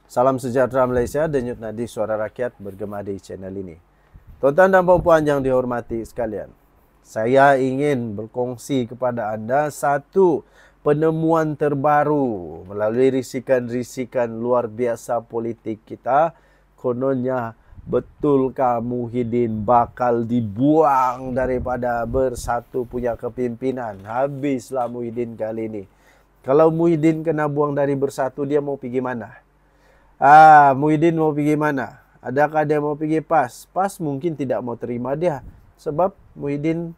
Salam sejahtera Malaysia, denyut nadi suara rakyat bergema di channel ini. Tuan-tuan dan puan-puan yang dihormati sekalian, saya ingin berkongsi kepada anda satu penemuan terbaru melalui risikan-risikan luar biasa politik kita. Kononnya, betulkah Muhyiddin bakal dibuang daripada Bersatu punya kepimpinan? Habislah Muhyiddin kali ini. Kalau Muhyiddin kena buang dari Bersatu, dia mau pergi mana? Muhyiddin mau pergi mana? Adakah dia mau pergi PAS? PAS mungkin tidak mau terima dia. Sebab Muhyiddin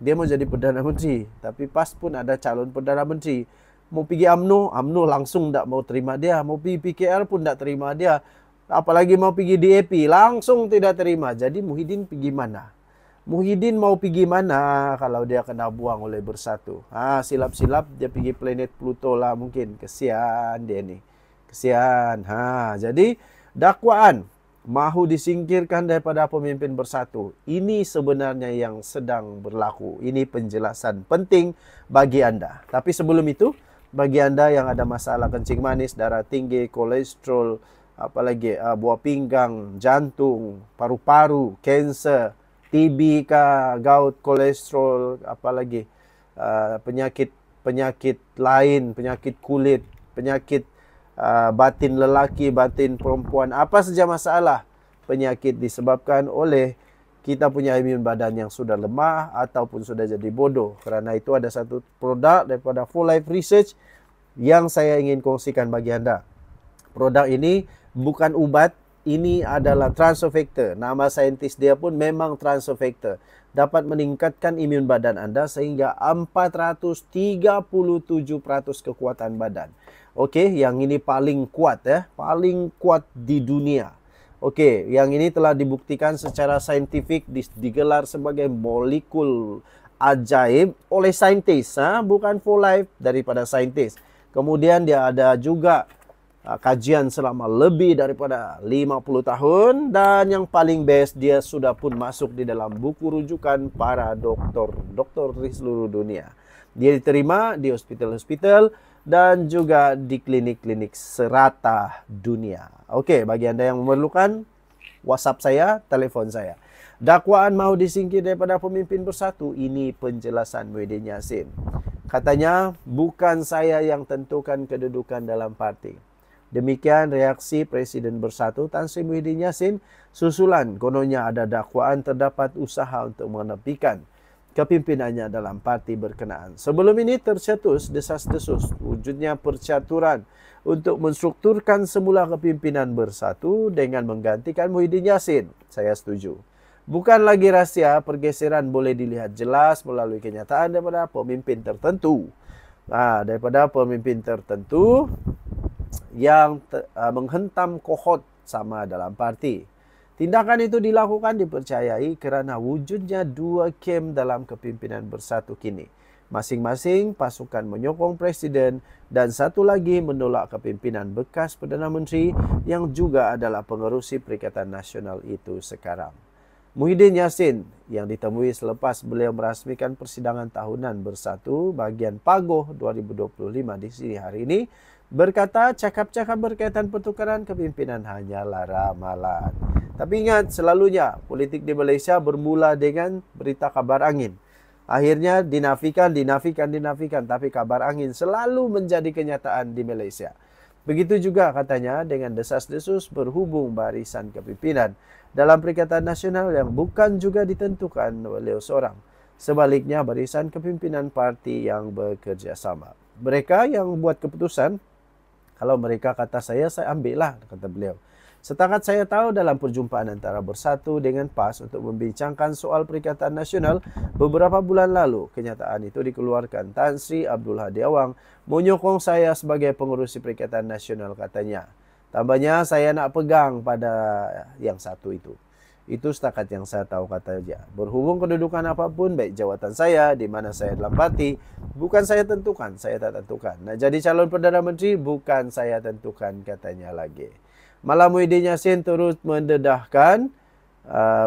dia mau jadi Perdana Menteri. Tapi PAS pun ada calon Perdana Menteri. Mau pergi UMNO, UMNO langsung tak mau terima dia. Mau pergi PKR pun tak terima dia. Apalagi mau pergi DAP, langsung tidak terima. Jadi Muhyiddin pergi mana? Muhyiddin mau pergi mana kalau dia kena buang oleh Bersatu? Silap-silap dia pergi planet Pluto lah mungkin. Kesian dia ni. Kesian. Jadi dakwaan mahu disingkirkan daripada pemimpin Bersatu. Ini sebenarnya yang sedang berlaku. Ini penjelasan penting bagi anda. Tapi sebelum itu, bagi anda yang ada masalah kencing manis, darah tinggi, kolesterol, apalagi buah pinggang, jantung, paru-paru, kanser, TB kah, gout, kolesterol, apalagi penyakit lain, penyakit kulit, penyakit batin lelaki, batin perempuan, apa saja masalah penyakit disebabkan oleh kita punya imun badan yang sudah lemah ataupun sudah jadi bodoh. Kerana itu ada satu produk daripada Full Life Research yang saya ingin kongsikan bagi anda. Produk ini bukan ubat, ini adalah transofactor. Nama saintis dia pun memang transofactor. Dapat meningkatkan imun badan anda sehingga 437% kekuatan badan. Okey, yang ini paling kuat paling kuat di dunia. Okey, yang ini telah dibuktikan secara saintifik, digelar sebagai molekul ajaib oleh saintis, bukan for life, daripada saintis. Kemudian dia ada juga kajian selama lebih daripada 50 tahun, dan yang paling best, dia sudah pun masuk di dalam buku rujukan para doktor di seluruh dunia. Dia diterima di hospital-hospital dan juga di klinik-klinik serata dunia. Okey, bagi anda yang memerlukan, WhatsApp saya, telefon saya. Dakwaan mahu disingkir daripada pemimpin Bersatu, ini penjelasan Muhyiddin Yassin. Katanya, bukan saya yang tentukan kedudukan dalam parti. Demikian reaksi Presiden Bersatu Tan Sri Muhyiddin Yassin susulan kononnya ada dakwaan terdapat usaha untuk menepikan kepimpinannya dalam parti berkenaan. Sebelum ini tercetus desas-desus wujudnya percaturan untuk menstrukturkan semula kepimpinan Bersatu dengan menggantikan Muhyiddin Yassin. Saya setuju. Bukan lagi rahsia, pergeseran boleh dilihat jelas melalui kenyataan daripada pemimpin tertentu. Daripada pemimpin tertentu yang menghentam kohort sama dalam parti. Tindakan itu dilakukan dipercayai kerana wujudnya dua kem dalam kepimpinan Bersatu kini. Masing-masing pasukan menyokong Presiden dan satu lagi menolak kepimpinan bekas Perdana Menteri yang juga adalah pengerusi Perikatan Nasional itu sekarang. Muhyiddin Yassin yang ditemui selepas beliau merasmikan persidangan tahunan Bersatu bahagian Pagoh 2025 di sini hari ini berkata cakap-cakap berkaitan pertukaran kepimpinan hanyalah ramalan. Tapi ingat, selalunya politik di Malaysia bermula dengan berita kabar angin. Akhirnya dinafikan. Tapi kabar angin selalu menjadi kenyataan di Malaysia. Begitu juga katanya dengan desas-desus berhubung barisan kepimpinan dalam Perikatan Nasional yang bukan juga ditentukan oleh seorang. Sebaliknya barisan kepimpinan parti yang bekerjasama. Mereka yang buat keputusan, kalau mereka kata saya ambil lah, kata beliau. Setakat saya tahu dalam perjumpaan antara Bersatu dengan PAS untuk membincangkan soal Perikatan Nasional beberapa bulan lalu, kenyataan itu dikeluarkan Tan Sri Abdul Hadi Awang menyokong saya sebagai pengerusi Perikatan Nasional katanya. Tambahnya, saya nak pegang pada yang satu itu. Itu setakat yang saya tahu, kata dia. Berhubung kedudukan apapun, baik jawatan saya, di mana saya dalam parti, bukan saya tentukan, saya tak tentukan. Nak jadi calon Perdana Menteri, bukan saya tentukan, katanya lagi. Malah Muhyiddin Yassin turut mendedahkan,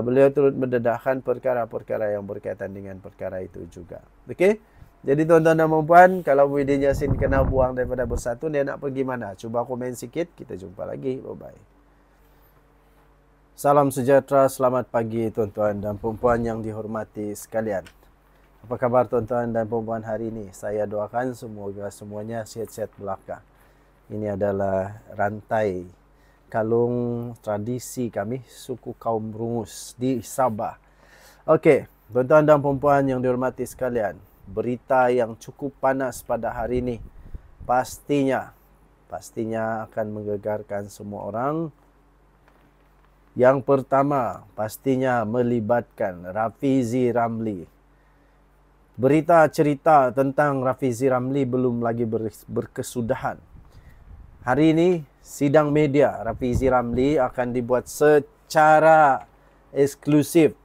beliau turut mendedahkan perkara-perkara yang berkaitan dengan perkara itu juga. Okey? Jadi tuan-tuan dan puan, kalau Muhyiddin Yassin kena buang daripada Bersatu, dia nak pergi mana? Cuba komen sikit, kita jumpa lagi. Bye-bye. Salam sejahtera, selamat pagi tuan-tuan dan puan yang dihormati sekalian. Apa khabar tuan-tuan dan puan hari ini? Saya doakan semoga semuanya sihat-sihat belaka. Ini adalah rantai kalung tradisi kami, suku kaum Rungus di Sabah. Okey, tuan-tuan dan puan yang dihormati sekalian, berita yang cukup panas pada hari ini pastinya akan menggegarkan semua orang. Yang pertama pastinya melibatkan Rafizi Ramli. Berita cerita tentang Rafizi Ramli belum lagi berkesudahan. Hari ini sidang media Rafizi Ramli akan dibuat secara eksklusif.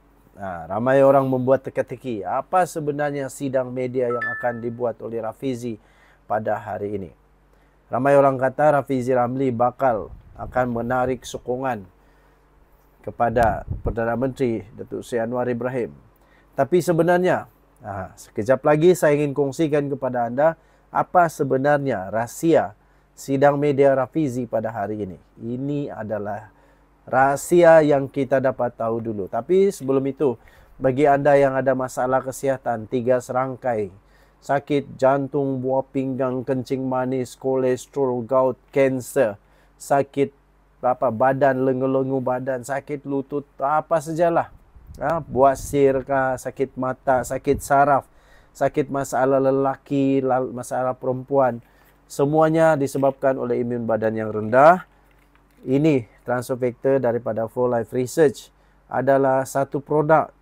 Ramai orang membuat teka-teki. Apa sebenarnya sidang media yang akan dibuat oleh Rafizi pada hari ini? Ramai orang kata Rafizi Ramli akan menarik sokongan kepada Perdana Menteri Datuk Seri Anwar Ibrahim. Tapi sebenarnya, sekejap lagi saya ingin kongsikan kepada anda apa sebenarnya rahsia sidang media Rafizi pada hari ini. Ini adalah rahsia yang kita dapat tahu dulu. Tapi sebelum itu, bagi anda yang ada masalah kesihatan, 3 serangkai, sakit jantung, buah pinggang, kencing manis, kolesterol, gout, kanser, sakit badan, lengu-lengu badan, sakit lutut, apa sajalah. Buasir kah, sakit mata, sakit saraf, sakit masalah lelaki, masalah perempuan. Semuanya disebabkan oleh imun badan yang rendah. Ini transfer factor daripada For Life Research adalah satu produk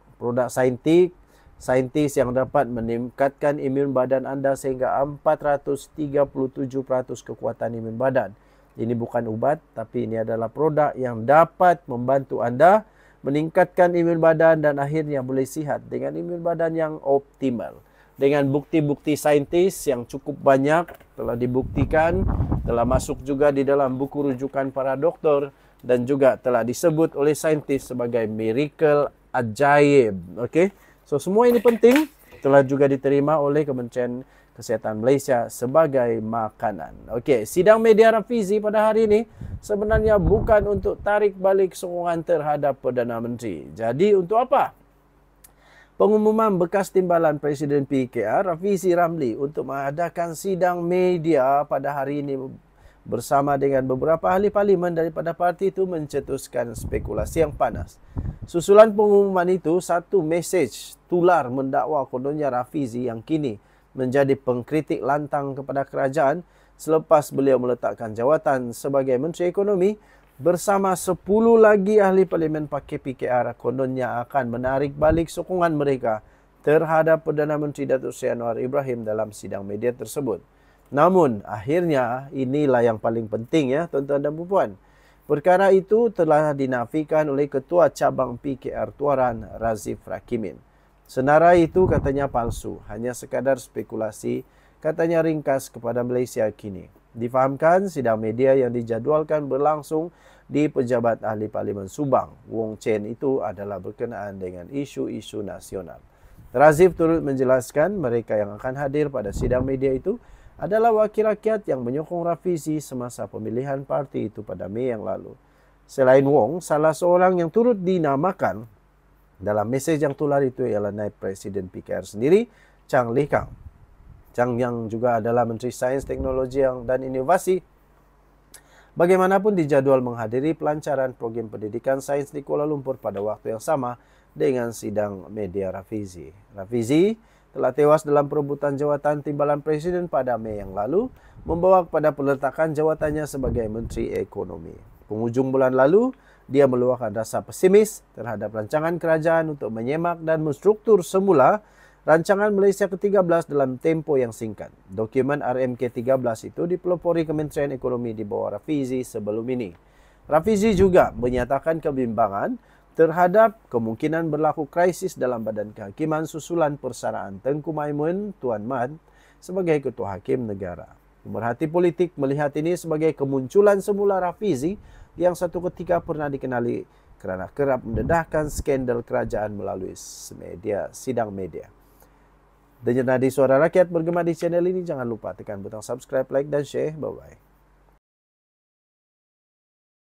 saintis yang dapat meningkatkan imun badan anda sehingga 437% kekuatan imun badan. Ini bukan ubat, tapi ini adalah produk yang dapat membantu anda meningkatkan imun badan dan akhirnya boleh sihat dengan imun badan yang optimal. Dengan bukti-bukti saintis yang cukup banyak telah dibuktikan, telah masuk juga di dalam buku rujukan para doktor dan juga telah disebut oleh saintis sebagai miracle ajaib. Okey. So semua ini penting, telah juga diterima oleh Kementerian Kesihatan Malaysia sebagai makanan. Okey, sidang media Rafizi pada hari ini sebenarnya bukan untuk tarik balik sokongan terhadap Perdana Menteri. Jadi untuk apa? Pengumuman bekas timbalan Presiden PKR Rafizi Ramli untuk mengadakan sidang media pada hari ini bersama dengan beberapa ahli parlimen daripada parti itu mencetuskan spekulasi yang panas. Susulan pengumuman itu, satu mesej tular mendakwa kononnya Rafizi yang kini menjadi pengkritik lantang kepada kerajaan selepas beliau meletakkan jawatan sebagai Menteri Ekonomi bersama 10 lagi ahli parlimen pakai PKR kononnya akan menarik balik sokongan mereka terhadap Perdana Menteri Datuk Seri Anwar Ibrahim dalam sidang media tersebut. Namun akhirnya inilah yang paling penting ya tuan-tuan dan puan. Perkara itu telah dinafikan oleh Ketua Cabang PKR Tuaran Razif Rakimin. Senarai itu katanya palsu, hanya sekadar spekulasi, katanya ringkas kepada Malaysia kini. Difahamkan sidang media yang dijadualkan berlangsung di Pejabat Ahli Parlimen Subang, Wong Chen itu adalah berkenaan dengan isu-isu nasional. Razif turut menjelaskan mereka yang akan hadir pada sidang media itu adalah wakil rakyat yang menyokong Rafizi semasa pemilihan parti itu pada Mei yang lalu. Selain Wong, salah seorang yang turut dinamakan dalam mesej yang tular itu ialah Naib Presiden PKR sendiri, Chang Lee Kang. Chang yang juga adalah Menteri Sains, Teknologi dan Inovasi. Bagaimanapun dijadual menghadiri pelancaran program pendidikan sains di Kuala Lumpur pada waktu yang sama dengan sidang media Rafizi. Rafizi telah tewas dalam perebutan jawatan timbalan Presiden pada Mei yang lalu, membawa kepada peletakan jawatannya sebagai Menteri Ekonomi. Penghujung bulan lalu, dia meluahkan rasa pesimis terhadap rancangan kerajaan untuk menyemak dan menstruktur semula rancangan Malaysia ke-13 dalam tempoh yang singkat. Dokumen RMK-13 itu dipelopori Kementerian Ekonomi di bawah Rafizi sebelum ini. Rafizi juga menyatakan kebimbangan terhadap kemungkinan berlaku krisis dalam Badan Kehakiman susulan persaraan Tengku Maimun Tuan Mat sebagai Ketua Hakim Negara. Pemerhati politik melihat ini sebagai kemunculan semula Rafizi yang satu ketika pernah dikenali kerana kerap mendedahkan skandal kerajaan melalui sidang media. Dengan Nadi Suara Rakyat bergema di channel ini. Jangan lupa tekan butang subscribe, like, dan share. Bye-bye.